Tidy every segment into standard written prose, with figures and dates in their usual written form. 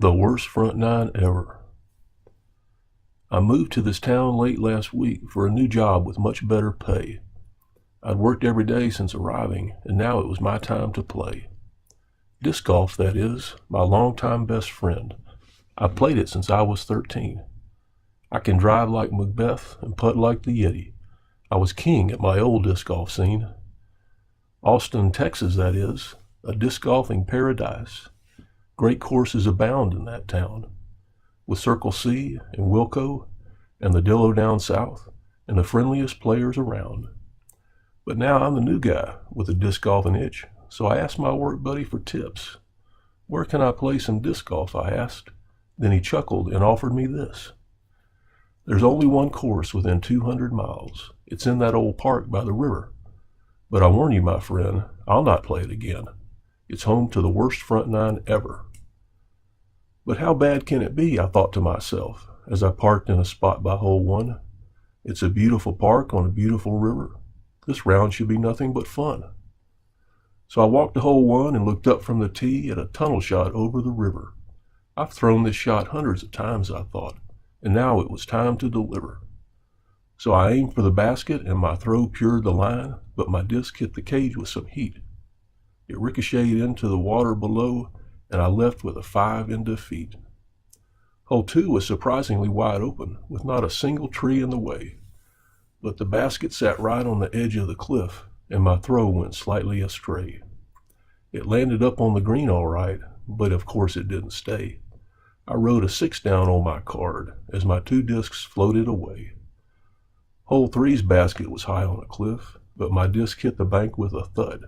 The worst front nine ever. I moved to this town late last week for a new job with much better pay. I'd worked every day since arriving, and now it was my time to play. Disc golf, that is, my longtime best friend. I've played it since I was 13. I can drive like Macbeth and putt like the Yeti. I was king at my old disc golf scene. Austin, Texas, that is, a disc golfing paradise. Great courses abound in that town, with Circle C and Wilco and the Dillo down south and the friendliest players around. But now I'm the new guy with a disc golfing itch, so I asked my work buddy for tips. Where can I play some disc golf, I asked. Then he chuckled and offered me this. There's only one course within 200 miles. It's in that old park by the river. But I warn you, my friend, I'll not play it again. It's home to the worst front nine ever. But how bad can it be, I thought to myself, as I parked in a spot by hole one. It's a beautiful park on a beautiful river. This round should be nothing but fun. So I walked to hole one and looked up from the tee at a tunnel shot over the river. I've thrown this shot hundreds of times, I thought, and now it was time to deliver. So I aimed for the basket and my throw pured the line, but my disc hit the cage with some heat. It ricocheted into the water below, and I left with a 5 in defeat. Hole 2 was surprisingly wide open, with not a single tree in the way. But the basket sat right on the edge of the cliff, and my throw went slightly astray. It landed up on the green all right, but of course it didn't stay. I wrote a 6 down on my card as my 2 discs floated away. Hole 3's basket was high on a cliff, but my disc hit the bank with a thud.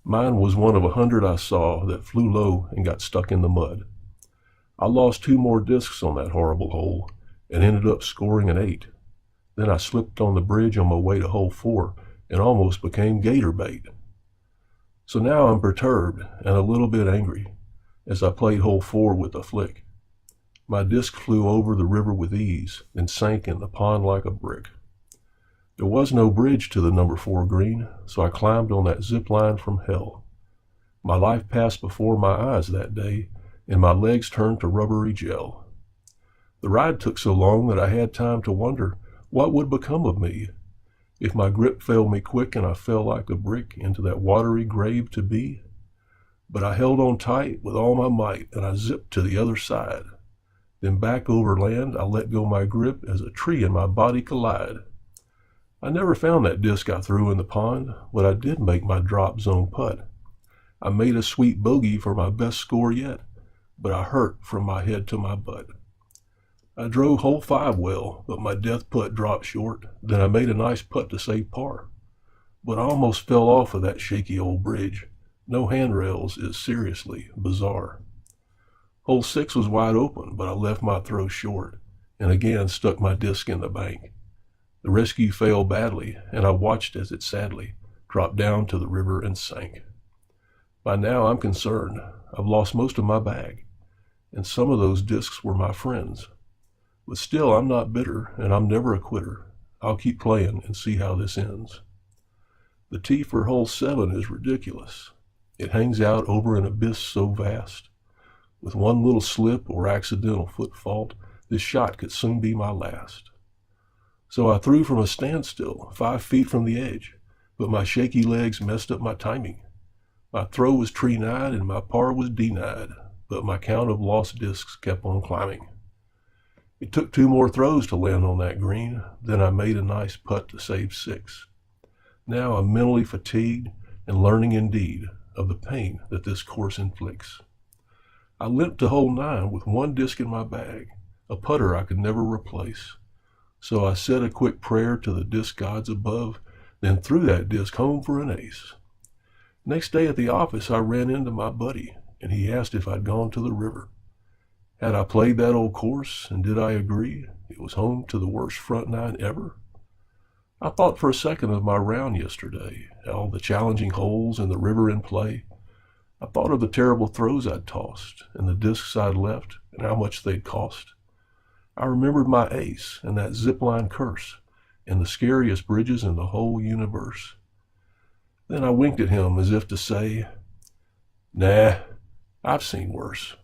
Mine was one of 100 I saw that flew low and got stuck in the mud. I lost 2 more discs on that horrible hole and ended up scoring an 8. Then I slipped on the bridge on my way to hole 4 and almost became gator bait. So now I'm perturbed and a little bit angry as I played hole 4 with a flick. My disc flew over the river with ease and sank in the pond like a brick. There was no bridge to the number 4 green, so I climbed on that zip line from hell. My life passed before my eyes that day, and my legs turned to rubbery gel. The ride took so long that I had time to wonder what would become of me if my grip failed me quick and I fell like a brick into that watery grave to be. But I held on tight with all my might, and I zipped to the other side. Then back over land, I let go my grip as a tree and my body collide. I never found that disc I threw in the pond, but I did make my drop zone putt. I made a sweet bogey for my best score yet, but I hurt from my head to my butt. I drove hole 5 well, but my death putt dropped short. Then I made a nice putt to save par. But I almost fell off of that shaky old bridge. No handrails is seriously bizarre. Hole 6 was wide open, but I left my throw short, and again stuck my disc in the bank. The rescue failed badly, and I watched as it sadly dropped down to the river and sank. By now I'm concerned. I've lost most of my bag, and some of those discs were my friends. But still, I'm not bitter, and I'm never a quitter. I'll keep playing and see how this ends. The tee for hole 7 is ridiculous. It hangs out over an abyss so vast. With one little slip or accidental foot fault, this shot could soon be my last. So I threw from a standstill, 5 feet from the edge, but my shaky legs messed up my timing. My throw was tree-nied and my par was denied, but my count of lost discs kept on climbing. It took 2 more throws to land on that green, then I made a nice putt to save 6. Now I'm mentally fatigued and learning indeed of the pain that this course inflicts. I limped to hole 9 with 1 disc in my bag, a putter I could never replace. So I said a quick prayer to the disc gods above, then threw that disc home for an ace. Next day at the office, I ran into my buddy, and he asked if I'd gone to the river. Had I played that old course, and did I agree it was home to the worst front nine ever? I thought for a second of my round yesterday, all the challenging holes and the river in play. I thought of the terrible throws I'd tossed, and the discs I'd left, and how much they'd cost. I remembered my ace and that zipline curse and the scariest bridges in the whole universe. Then I winked at him as if to say, "Nah, I've seen worse."